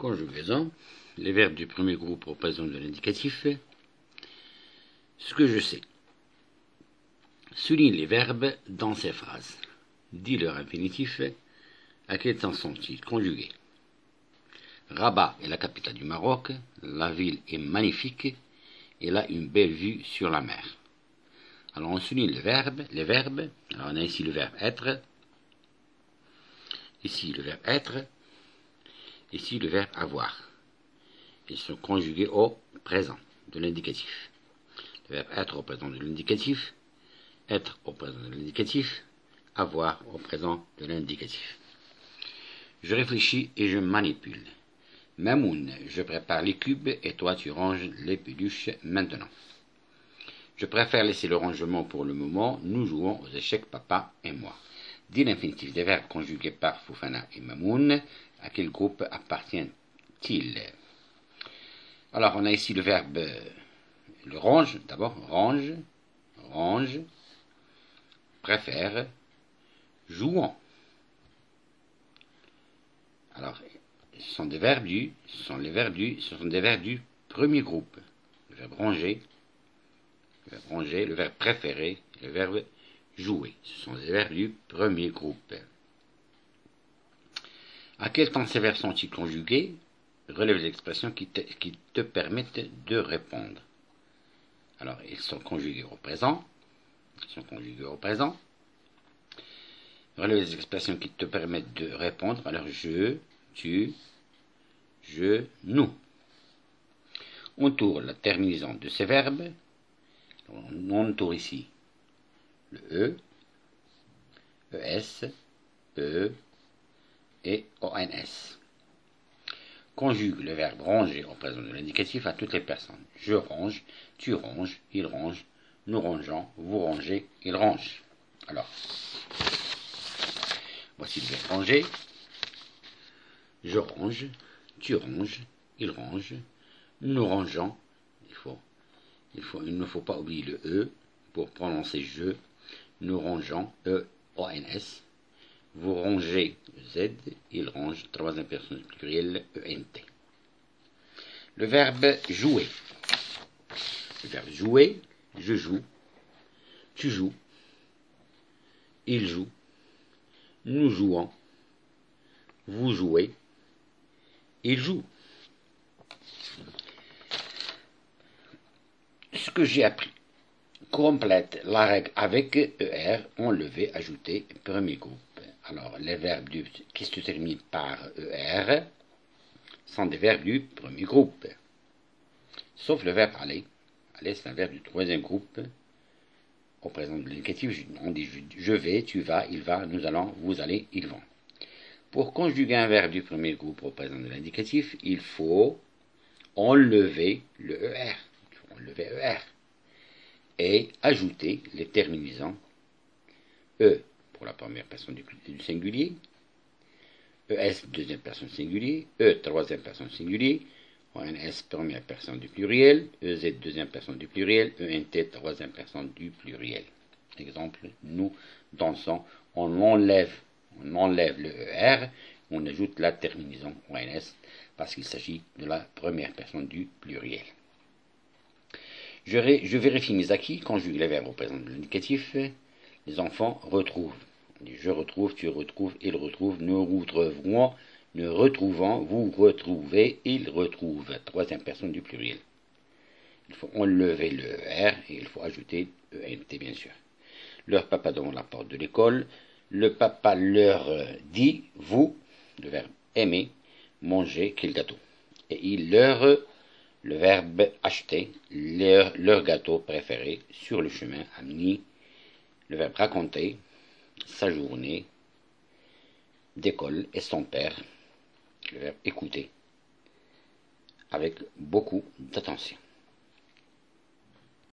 Conjugaison. Les verbes du premier groupe représentent de l'indicatif. Ce que je sais. Souligne les verbes dans ces phrases. Dis leur infinitif. À quel temps sont-ils conjugués? Rabat est la capitale du Maroc. La ville est magnifique. Elle a une belle vue sur la mer. Alors on souligne les verbes. Alors on a ici le verbe être. Ici le verbe être. Ici le verbe avoir. Ils sont conjugués au présent de l'indicatif. Le verbe être au présent de l'indicatif. Être au présent de l'indicatif. Avoir au présent de l'indicatif. Je réfléchis et je manipule. Mamoun, je prépare les cubes et toi tu ranges les peluches maintenant. Je préfère laisser le rangement pour le moment. Nous jouons aux échecs, papa et moi. Dis l'infinitif des verbes conjugués par Fofana et Mamoun. À quel groupe appartient-il? Alors, on a ici le verbe, le range, d'abord, range, préfère, jouant. Alors, ce sont des verbes du premier groupe. Le verbe ranger, le verbe préférer, le verbe jouer. Ce sont des verbes du premier groupe. À quel temps ces verbes sont-ils conjugués? Relève les expressions qui te permettent de répondre. Alors, ils sont conjugués au présent. Relève les expressions qui te permettent de répondre. Alors, je, tu, je, nous. On tourne la terminaison de ces verbes. On tourne ici le E, ES, E et ONS. Conjugue le verbe ranger au présent de l'indicatif à toutes les personnes. Je range, tu ranges, il range, nous rangeons, vous rangez, il range. Alors, voici le verbe ranger. Je range, tu ranges, il range, nous rangeons. Il ne faut pas oublier le E pour prononcer je. Nous rangeons, E-O-N-S. Vous rangez, Z. Il range, troisième personne pluriel, E-N-T. Le verbe jouer. Le verbe jouer, je joue, tu joues, il joue, nous jouons, vous jouez, il joue. Ce que j'ai appris. Complète la règle avec ER, enlevé, ajouté, premier groupe. Alors, les verbes qui se terminent par ER sont des verbes du premier groupe. Sauf le verbe aller. Aller, c'est un verbe du troisième groupe. Au présent de l'indicatif, on dit je vais, tu vas, il va, nous allons, vous allez, ils vont. Pour conjuguer un verbe du premier groupe au présent de l'indicatif, il faut enlever le ER. Enlever ER. Et ajouter les terminaisons E pour la première personne du singulier, ES deuxième personne singulier, E troisième personne singulier, ONS première personne du pluriel, EZ deuxième personne du pluriel, ENT troisième personne du pluriel. Exemple, nous dansons, on enlève le ER, on ajoute la terminaison ONS parce qu'il s'agit de la première personne du pluriel. Je vérifie mes acquis, conjugue les verbes au présent de l'indicatif. Les enfants retrouvent. Je retrouve, tu retrouves, ils retrouvent, nous retrouvons, vous retrouvez, ils retrouvent. Troisième personne du pluriel. Il faut enlever le R et il faut ajouter ENT bien sûr. Leur papa devant la porte de l'école. Le papa leur dit, vous, le verbe aimer, manger, quel gâteau. Et il leur le verbe acheter, leur gâteau préféré, sur le chemin, amener, le verbe raconter, sa journée d'école et son père, le verbe écouter, avec beaucoup d'attention.